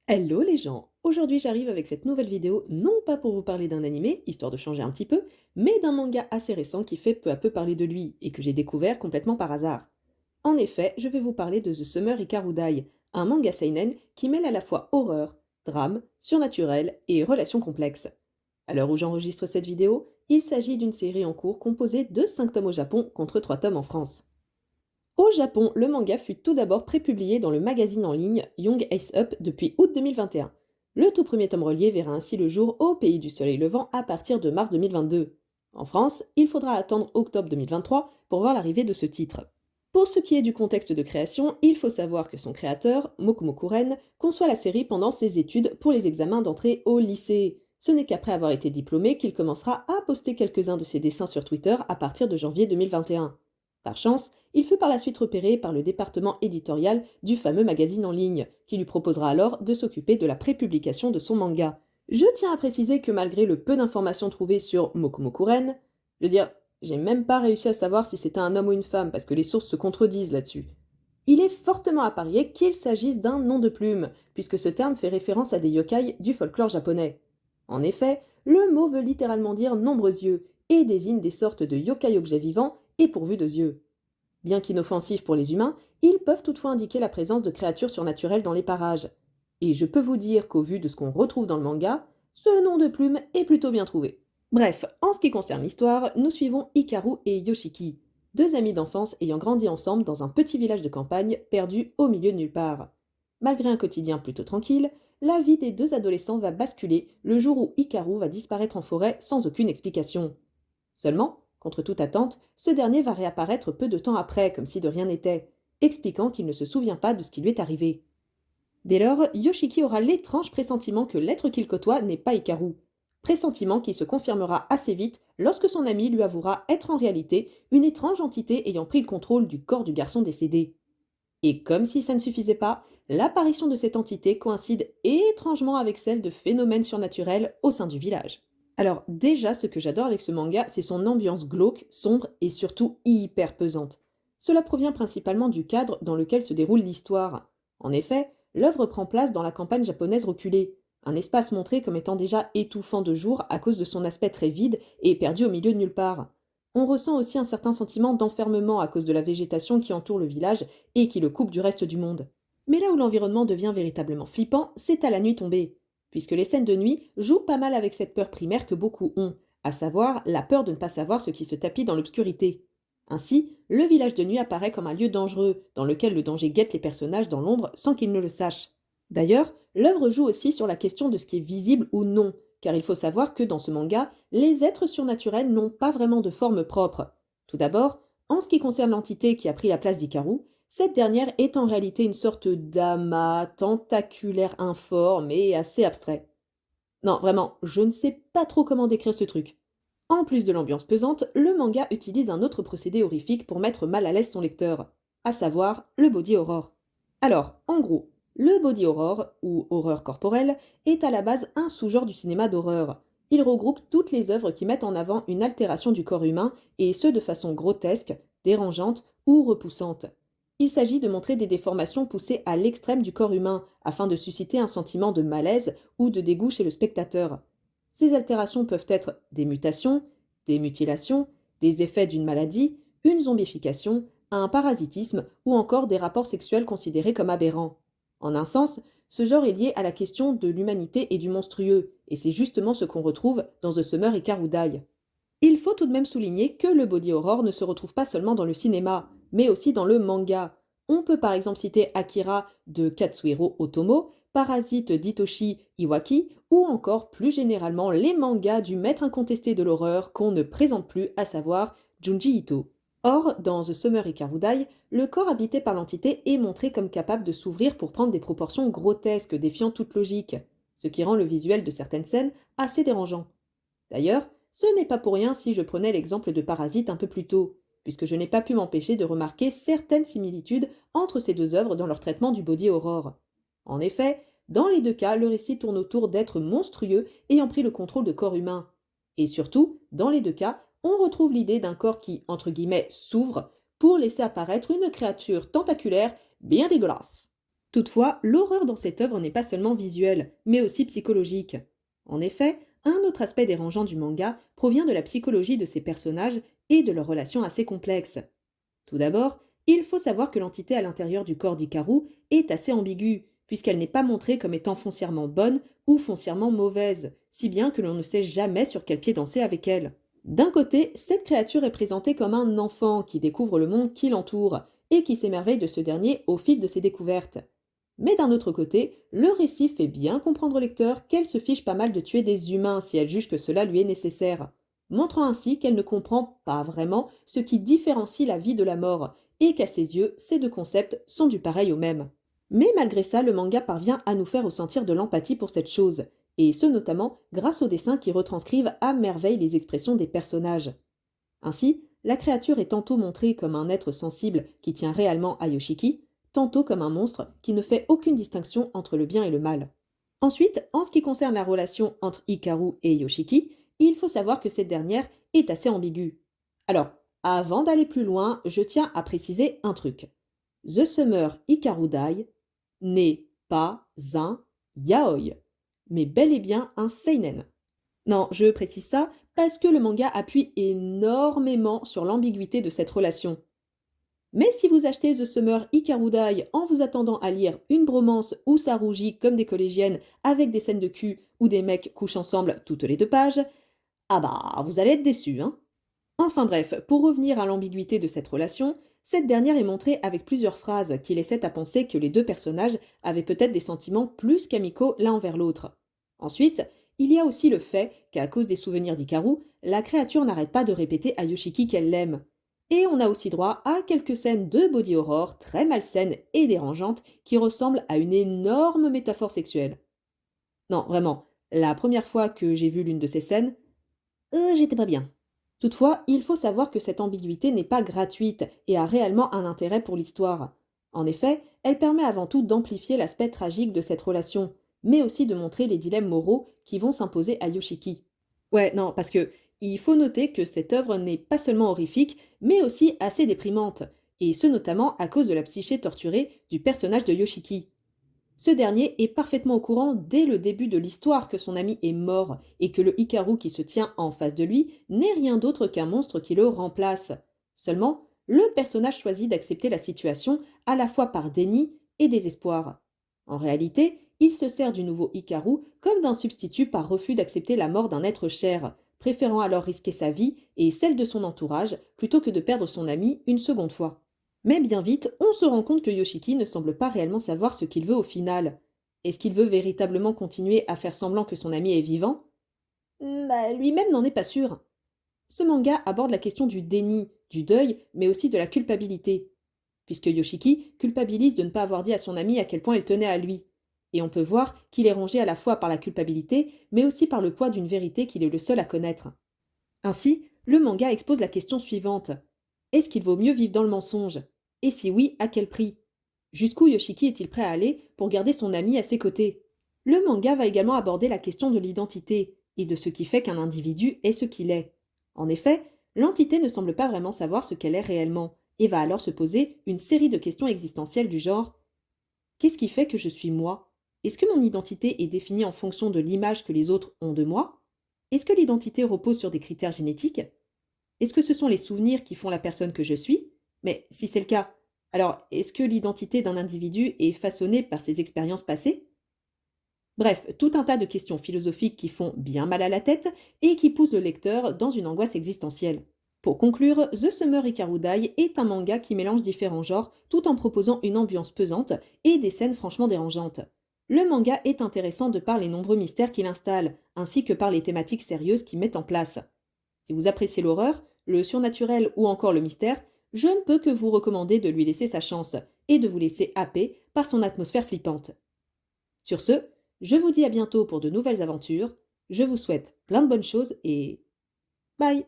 Hello les gens! Aujourd'hui j'arrive avec cette nouvelle vidéo, non pas pour vous parler d'un animé, histoire de changer un petit peu, mais d'un manga assez récent qui fait peu à peu parler de lui, et que j'ai découvert complètement par hasard. En effet, je vais vous parler de The Summer Ikarudai, un manga seinen qui mêle à la fois horreur, drame, surnaturel et relations complexes. À l'heure où j'enregistre cette vidéo, il s'agit d'une série en cours composée de 5 tomes au Japon contre 3 tomes en France. Au Japon, le manga fut tout d'abord prépublié dans le magazine en ligne Young Ace Up depuis août 2021. Le tout premier tome relié verra ainsi le jour au pays du soleil levant à partir de mars 2022. En France, il faudra attendre octobre 2023 pour voir l'arrivée de ce titre. Pour ce qui est du contexte de création, il faut savoir que son créateur, Mokumoku Ren, conçoit la série pendant ses études pour les examens d'entrée au lycée. Ce n'est qu'après avoir été diplômé qu'il commencera à poster quelques-uns de ses dessins sur Twitter à partir de janvier 2021. Par chance, il fut par la suite repéré par le département éditorial du fameux magazine en ligne, qui lui proposera alors de s'occuper de la prépublication de son manga. Je tiens à préciser que malgré le peu d'informations trouvées sur Mokumokuren, je veux dire, j'ai même pas réussi à savoir si c'était un homme ou une femme, parce que les sources se contredisent là-dessus. Il est fortement à parier qu'il s'agisse d'un nom de plume, puisque ce terme fait référence à des yokai du folklore japonais. En effet, le mot veut littéralement dire nombreux yeux, et désigne des sortes de yokai objets vivants et pourvus de yeux. Bien qu'inoffensifs pour les humains, ils peuvent toutefois indiquer la présence de créatures surnaturelles dans les parages. Et je peux vous dire qu'au vu de ce qu'on retrouve dans le manga, ce nom de plume est plutôt bien trouvé. Bref, en ce qui concerne l'histoire, nous suivons Hikaru et Yoshiki, deux amis d'enfance ayant grandi ensemble dans un petit village de campagne perdu au milieu de nulle part. Malgré un quotidien plutôt tranquille, la vie des deux adolescents va basculer le jour où Hikaru va disparaître en forêt sans aucune explication. Seulement, contre toute attente, ce dernier va réapparaître peu de temps après, comme si de rien n'était, expliquant qu'il ne se souvient pas de ce qui lui est arrivé. Dès lors, Yoshiki aura l'étrange pressentiment que l'être qu'il côtoie n'est pas Hikaru. Pressentiment qui se confirmera assez vite lorsque son ami lui avouera être en réalité une étrange entité ayant pris le contrôle du corps du garçon décédé. Et comme si ça ne suffisait pas, l'apparition de cette entité coïncide étrangement avec celle de phénomènes surnaturels au sein du village. Alors déjà, ce que j'adore avec ce manga, c'est son ambiance glauque, sombre et surtout hyper pesante. Cela provient principalement du cadre dans lequel se déroule l'histoire. En effet, l'œuvre prend place dans la campagne japonaise reculée, un espace montré comme étant déjà étouffant de jour à cause de son aspect très vide et perdu au milieu de nulle part. On ressent aussi un certain sentiment d'enfermement à cause de la végétation qui entoure le village et qui le coupe du reste du monde. Mais là où l'environnement devient véritablement flippant, c'est à la nuit tombée, puisque les scènes de nuit jouent pas mal avec cette peur primaire que beaucoup ont, à savoir la peur de ne pas savoir ce qui se tapit dans l'obscurité. Ainsi, le village de nuit apparaît comme un lieu dangereux, dans lequel le danger guette les personnages dans l'ombre sans qu'ils ne le sachent. D'ailleurs, l'œuvre joue aussi sur la question de ce qui est visible ou non, car il faut savoir que dans ce manga, les êtres surnaturels n'ont pas vraiment de forme propre. Tout d'abord, en ce qui concerne l'entité qui a pris la place d'Ikaru, cette dernière est en réalité une sorte d'amas tentaculaire informe et assez abstrait. Non, vraiment, je ne sais pas trop comment décrire ce truc. En plus de l'ambiance pesante, le manga utilise un autre procédé horrifique pour mettre mal à l'aise son lecteur, à savoir le body horror. Alors, en gros, le body horror, ou horreur corporelle, est à la base un sous-genre du cinéma d'horreur. Il regroupe toutes les œuvres qui mettent en avant une altération du corps humain, et ce de façon grotesque, dérangeante ou repoussante. Il s'agit de montrer des déformations poussées à l'extrême du corps humain, afin de susciter un sentiment de malaise ou de dégoût chez le spectateur. Ces altérations peuvent être des mutations, des mutilations, des effets d'une maladie, une zombification, un parasitisme ou encore des rapports sexuels considérés comme aberrants. En un sens, ce genre est lié à la question de l'humanité et du monstrueux, et c'est justement ce qu'on retrouve dans The Summer Ikarudai. Il faut tout de même souligner que le body horror ne se retrouve pas seulement dans le cinéma, mais aussi dans le manga. On peut par exemple citer Akira de Katsuhiro Otomo, Parasite d'Hitoshi Iwaki, ou encore plus généralement les mangas du maître incontesté de l'horreur qu'on ne présente plus, à savoir Junji Ito. Or, dans The Summer Ikarudai, le corps habité par l'entité est montré comme capable de s'ouvrir pour prendre des proportions grotesques défiant toute logique, ce qui rend le visuel de certaines scènes assez dérangeant. D'ailleurs, ce n'est pas pour rien si je prenais l'exemple de Parasite un peu plus tôt, puisque je n'ai pas pu m'empêcher de remarquer certaines similitudes entre ces deux œuvres dans leur traitement du body horror. En effet, dans les deux cas, le récit tourne autour d'êtres monstrueux ayant pris le contrôle de corps humains. Et surtout, dans les deux cas, on retrouve l'idée d'un corps qui, entre guillemets, s'ouvre pour laisser apparaître une créature tentaculaire bien dégueulasse. Toutefois, l'horreur dans cette œuvre n'est pas seulement visuelle, mais aussi psychologique. En effet, un autre aspect dérangeant du manga provient de la psychologie de ses personnages et de leurs relations assez complexes. Tout d'abord, il faut savoir que l'entité à l'intérieur du corps d'Ikaru est assez ambiguë, puisqu'elle n'est pas montrée comme étant foncièrement bonne ou foncièrement mauvaise, si bien que l'on ne sait jamais sur quel pied danser avec elle. D'un côté, cette créature est présentée comme un enfant qui découvre le monde qui l'entoure et qui s'émerveille de ce dernier au fil de ses découvertes. Mais d'un autre côté, le récit fait bien comprendre au lecteur qu'elle se fiche pas mal de tuer des humains si elle juge que cela lui est nécessaire, montrant ainsi qu'elle ne comprend pas vraiment ce qui différencie la vie de la mort, et qu'à ses yeux, ces deux concepts sont du pareil au même. Mais malgré ça, le manga parvient à nous faire ressentir de l'empathie pour cette chose, et ce notamment grâce aux dessins qui retranscrivent à merveille les expressions des personnages. Ainsi, la créature est tantôt montrée comme un être sensible qui tient réellement à Yoshiki, tantôt comme un monstre qui ne fait aucune distinction entre le bien et le mal. Ensuite, en ce qui concerne la relation entre Hikaru et Yoshiki, il faut savoir que cette dernière est assez ambiguë. Alors, avant d'aller plus loin, je tiens à préciser un truc. The Summer Hikaru Dai n'est pas un yaoi, mais bel et bien un seinen. Non, je précise ça parce que le manga appuie énormément sur l'ambiguïté de cette relation. Mais si vous achetez The Summer Ikarudai en vous attendant à lire une bromance où ça rougit comme des collégiennes avec des scènes de cul où des mecs couchent ensemble toutes les 2 pages, ah bah, vous allez être déçus, hein. Enfin bref, pour revenir à l'ambiguïté de cette relation, cette dernière est montrée avec plusieurs phrases qui laissaient à penser que les deux personnages avaient peut-être des sentiments plus qu'amicaux l'un envers l'autre. Ensuite, il y a aussi le fait qu'à cause des souvenirs d'Ikaru, la créature n'arrête pas de répéter à Yoshiki qu'elle l'aime. Et on a aussi droit à quelques scènes de body horror très malsaines et dérangeantes qui ressemblent à une énorme métaphore sexuelle. Non, vraiment, la première fois que j'ai vu l'une de ces scènes, j'étais pas bien. Toutefois, il faut savoir que cette ambiguïté n'est pas gratuite et a réellement un intérêt pour l'histoire. En effet, elle permet avant tout d'amplifier l'aspect tragique de cette relation, mais aussi de montrer les dilemmes moraux qui vont s'imposer à Yoshiki. Ouais, non, parce que il faut noter que cette œuvre n'est pas seulement horrifique, mais aussi assez déprimante, et ce notamment à cause de la psyché torturée du personnage de Yoshiki. Ce dernier est parfaitement au courant dès le début de l'histoire que son ami est mort et que le Hikaru qui se tient en face de lui n'est rien d'autre qu'un monstre qui le remplace. Seulement, le personnage choisit d'accepter la situation à la fois par déni et désespoir. En réalité, il se sert du nouveau Hikaru comme d'un substitut par refus d'accepter la mort d'un être cher, préférant alors risquer sa vie et celle de son entourage plutôt que de perdre son ami une seconde fois. Mais bien vite, on se rend compte que Yoshiki ne semble pas réellement savoir ce qu'il veut au final. Est-ce qu'il veut véritablement continuer à faire semblant que son ami est vivant? Bah, lui-même n'en est pas sûr. Ce manga aborde la question du déni, du deuil, mais aussi de la culpabilité, puisque Yoshiki culpabilise de ne pas avoir dit à son ami à quel point il tenait à lui. Et on peut voir qu'il est rongé à la fois par la culpabilité, mais aussi par le poids d'une vérité qu'il est le seul à connaître. Ainsi, le manga expose la question suivante. Est-ce qu'il vaut mieux vivre dans le mensonge? Et si oui, à quel prix? Jusqu'où Yoshiki est-il prêt à aller pour garder son ami à ses côtés? Le manga va également aborder la question de l'identité et de ce qui fait qu'un individu est ce qu'il est. En effet, l'entité ne semble pas vraiment savoir ce qu'elle est réellement et va alors se poser une série de questions existentielles du genre: qu'est-ce qui fait que je suis moi? Est-ce que mon identité est définie en fonction de l'image que les autres ont de moi? Est-ce que l'identité repose sur des critères génétiques? Est-ce que ce sont les souvenirs qui font la personne que je suis? Mais si c'est le cas, alors est-ce que l'identité d'un individu est façonnée par ses expériences passées? Bref, tout un tas de questions philosophiques qui font bien mal à la tête et qui poussent le lecteur dans une angoisse existentielle. Pour conclure, The Summer Ikarudai est un manga qui mélange différents genres tout en proposant une ambiance pesante et des scènes franchement dérangeantes. Le manga est intéressant de par les nombreux mystères qu'il installe, ainsi que par les thématiques sérieuses qu'il met en place. Si vous appréciez l'horreur, le surnaturel ou encore le mystère, je ne peux que vous recommander de lui laisser sa chance et de vous laisser happer par son atmosphère flippante. Sur ce, je vous dis à bientôt pour de nouvelles aventures, je vous souhaite plein de bonnes choses et bye!